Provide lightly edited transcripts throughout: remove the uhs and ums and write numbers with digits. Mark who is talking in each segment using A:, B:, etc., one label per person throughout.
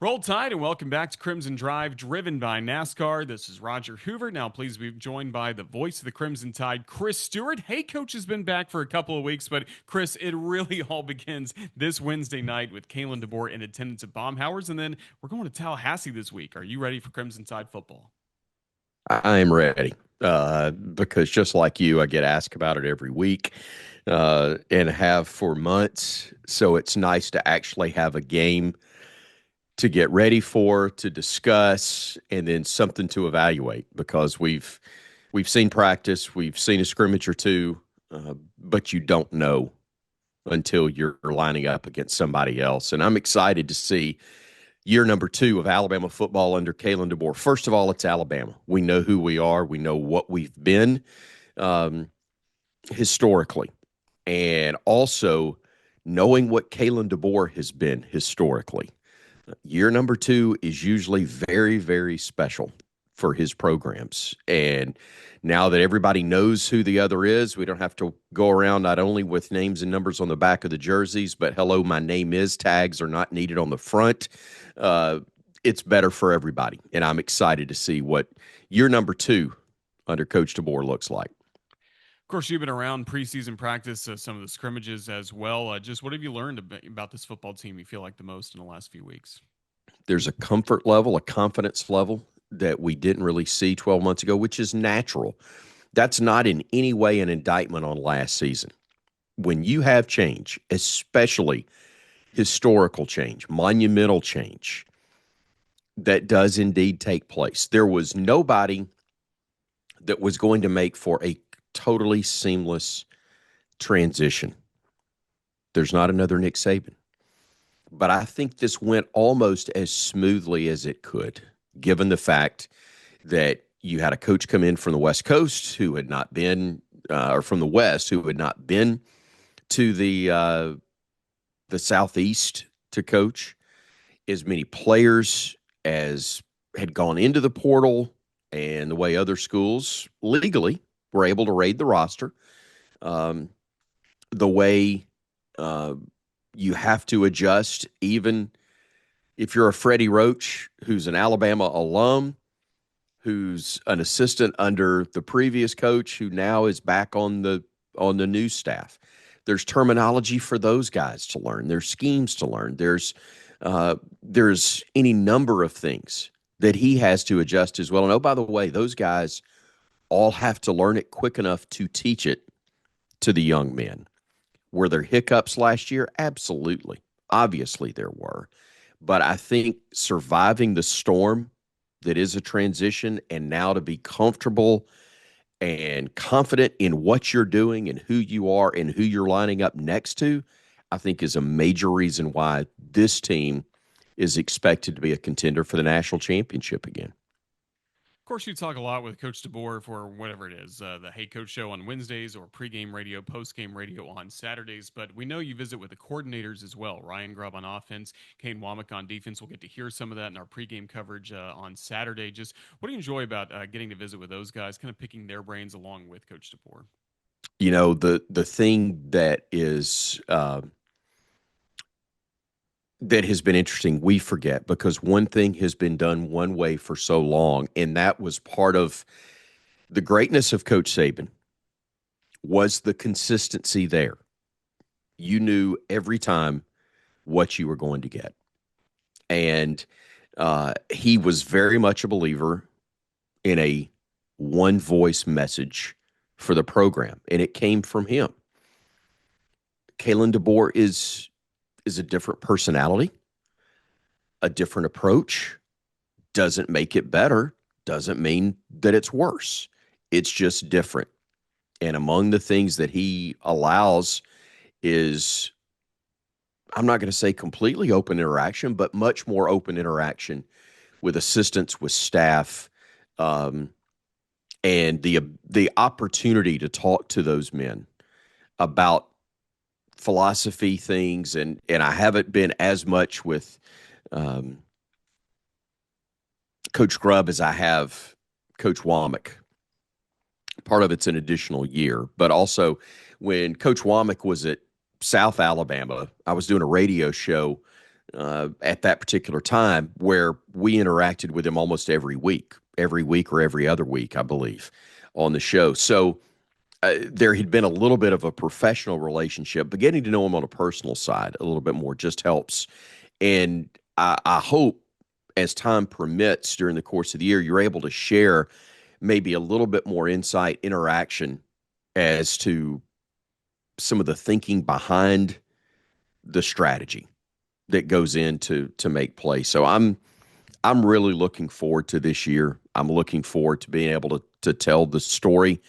A: Roll Tide and welcome back to Crimson Drive, driven by NASCAR. This is Roger Hoover. Now, please be joined by the voice of the Crimson Tide, Chris Stewart. Hey, Coach has been back for a couple of weeks, but Chris, it really all begins this Wednesday night with Kalen DeBoer in attendance at Baumhauer's, and then we're going to Tallahassee this week. Are you ready for Crimson Tide football?
B: I am ready because just like you, I get asked about it every week and have for months. So it's nice to actually have a game to get ready for, to discuss, and then something to evaluate because we've seen practice, we've seen a scrimmage or two, but you don't know until you're lining up against somebody else. And I'm excited to see year number 2 of Alabama football under Kalen DeBoer. First of all, it's Alabama. We know who we are. We know what we've been um, historically. And also knowing what Kalen DeBoer has been historically. Year number 2 is usually very, very special for his programs. And now that everybody knows who the other is, we don't have to go around not only with names and numbers on the back of the jerseys, but hello, my name is tags are not needed on the front. Uh, it's better for everybody. And I'm excited to see what year number 2 under Coach DeBoer looks like.
A: Of course, you've been around preseason practice, some of the scrimmages as well. Just what have you learned about this football team you feel like the most in the last few weeks?
B: There's a comfort level, a confidence level that we didn't really see 12 months ago, which is natural. That's not in any way an indictment on last season. When you have change, especially historical change, monumental change, that does indeed take place. There was nobody that was going to make for a totally seamless transition. There's not another Nick Saban. But I think this went almost as smoothly as it could, given the fact that you had a coach come in from the West Coast who had not been, or from the West who had not been to the Southeast to coach. As many players as had gone into the portal, and the way other schools legally were able to raid the roster, um, the way you have to adjust, even if you're a Freddie Roach, who's an Alabama alum, who's an assistant under the previous coach, who now is back on the new staff. There's terminology for those guys to learn. There's schemes to learn. There's any number of things that he has to adjust as well. And oh, by the way, those guys all have to learn it quick enough to teach it to the young men. Were there hiccups last year? Absolutely. Obviously there were. But I think surviving the storm that is a transition, and now to be comfortable and confident in what you're doing and who you are and who you're lining up next to, I think is a major reason why this team is expected to be a contender for the national championship again.
A: Of course, you talk a lot with Coach DeBoer for whatever it is, the Hey Coach show on Wednesdays or pregame radio, postgame radio on Saturdays. But we know you visit with the coordinators as well. Ryan Grubb on offense, Kane Womack on defense. We'll get to hear some of that in our pregame coverage on Saturday. Just what do you enjoy about getting to visit with those guys, kind of picking their brains along with Coach DeBoer?
B: You know, the thing that is that has been interesting, we forget, because one thing has been done one way for so long, and that was part of the greatness of Coach Saban, was the consistency there. You knew every time what you were going to get. And he was very much a believer in a one voice message for the program, and it came from him. Kalen DeBoer is a different personality, a different approach. Doesn't make it better, doesn't mean that it's worse. It's just different. And among the things that he allows is, I'm not going to say completely open interaction, but much more open interaction with assistants, with staff, um, and the opportunity to talk to those men about philosophy things. And I haven't been as much with Coach Grubb as I have Coach Womack. Part of it's an additional year, but also when Coach Womack was at South Alabama, I was doing a radio show at that particular time, where we interacted with him almost every week or every other week, I believe, on the show. So there had been a little bit of a professional relationship, but getting to know him on a personal side a little bit more just helps. And I hope as time permits during the course of the year, you're able to share maybe a little bit more insight, interaction as to some of the thinking behind the strategy that goes into to make plays. So I'm really looking forward to this year. I'm looking forward to being able to tell the story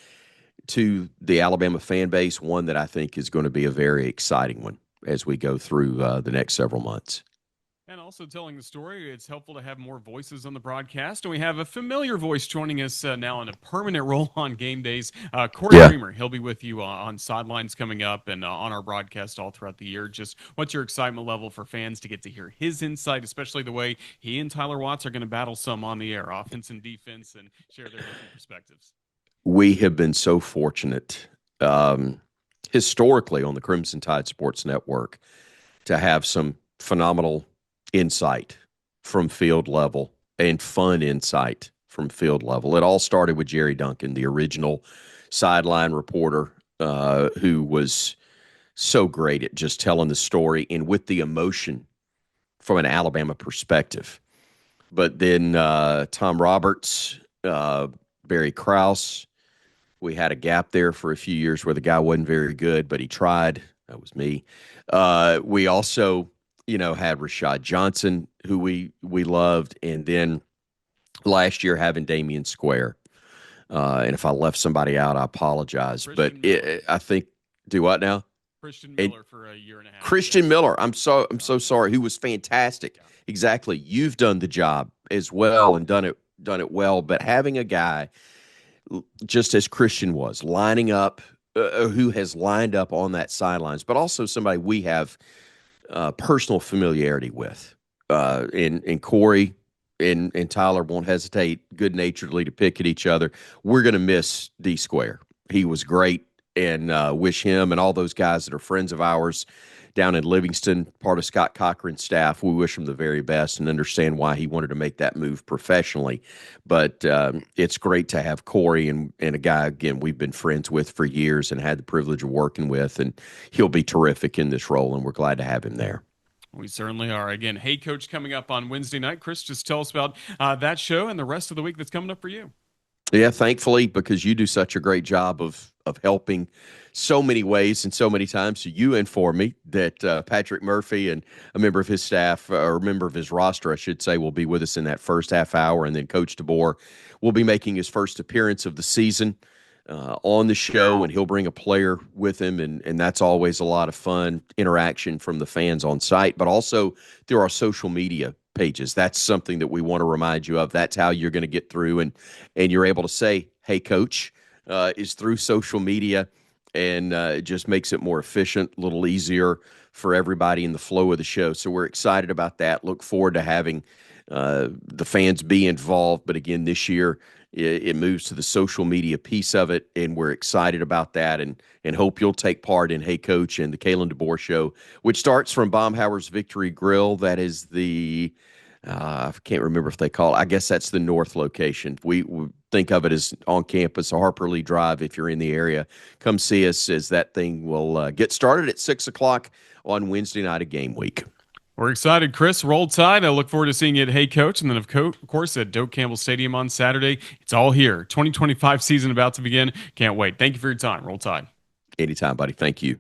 B: to the Alabama fan base, one that I think is going to be a very exciting one as we go through the next several months.
A: And also telling the story, it's helpful to have more voices on the broadcast. And we have a familiar voice joining us now in a permanent role on game days. Corey
B: Yeah.
A: Bremer, he'll be with you on sidelines coming up and on our broadcast all throughout the year. Just what's your excitement level for fans to get to hear his insight, especially the way he and Tyler Watts are going to battle some on the air, offense and defense, and share their different perspectives?
B: We have been so fortunate um, historically on the Crimson Tide Sports Network to have some phenomenal insight from field level and fun insight from field level. It all started with Jerry Duncan, the original sideline reporter, who was so great at just telling the story and with the emotion from an Alabama perspective. But then Tom Roberts, Barry Krause, we had a gap there for a few years where the guy wasn't very good, but he tried. That was me. We also, had Rashad Johnson, who we loved, and then last year having Damian Square. And if I left somebody out, I apologize. But
A: Christian Miller.
B: I think do what now?
A: Christian
B: And
A: Miller for a year and a half.
B: Christian
A: Yes.
B: Miller. I'm so
A: Gotcha.
B: sorry. Who was fantastic.
A: Yeah.
B: Exactly. You've done the job as well and done it well. But having a guy just as Christian was lining up, who has lined up on that sidelines, but also somebody we have personal familiarity with. And Corey and Tyler won't hesitate good naturedly to pick at each other. We're going to miss D Square. He was great, and wish him and all those guys that are friends of ours down in Livingston, part of Scott Cochran's staff. We wish him the very best and understand why he wanted to make that move professionally. But it's great to have Corey and a guy, again, we've been friends with for years and had the privilege of working with, and he'll be terrific in this role, and we're glad to have him there.
A: We certainly are. Again, Hey Coach coming up on Wednesday night. Chris, just tell us about that show and the rest of the week that's coming up for you.
B: Yeah, thankfully, because you do such a great job of helping so many ways and so many times. So you inform me that Patrick Murphy and a member of his staff, or a member of his roster, I should say, will be with us in that first half hour, and then Coach DeBoer will be making his first appearance of the season on the show, and he'll bring a player with him, and that's always a lot of fun interaction from the fans on site, but also through our social media pages. That's something that we want to remind you of. That's how you're going to get through, and you're able to say, "Hey, Coach," is through social media, and it just makes it more efficient, a little easier for everybody in the flow of the show. So we're excited about that. Look forward to having the fans be involved. But again, this year it moves to the social media piece of it, and we're excited about that, and hope you'll take part in Hey Coach and the Kalen DeBoer Show, which starts from Baumhauer's Victory Grill. That is the I can't remember if they call it. I guess that's the north location. We think of it as on campus, Harper Lee Drive. If you're in the area, come see us as that thing will get started at 6 o'clock on Wednesday night of game week.
A: We're excited, Chris. Roll Tide. I look forward to seeing you at Hey Coach, and then of course at Doak Campbell Stadium on Saturday. It's all here. 2025 season about to begin. Can't wait. Thank you for your time. Roll Tide.
B: Anytime, buddy. Thank you.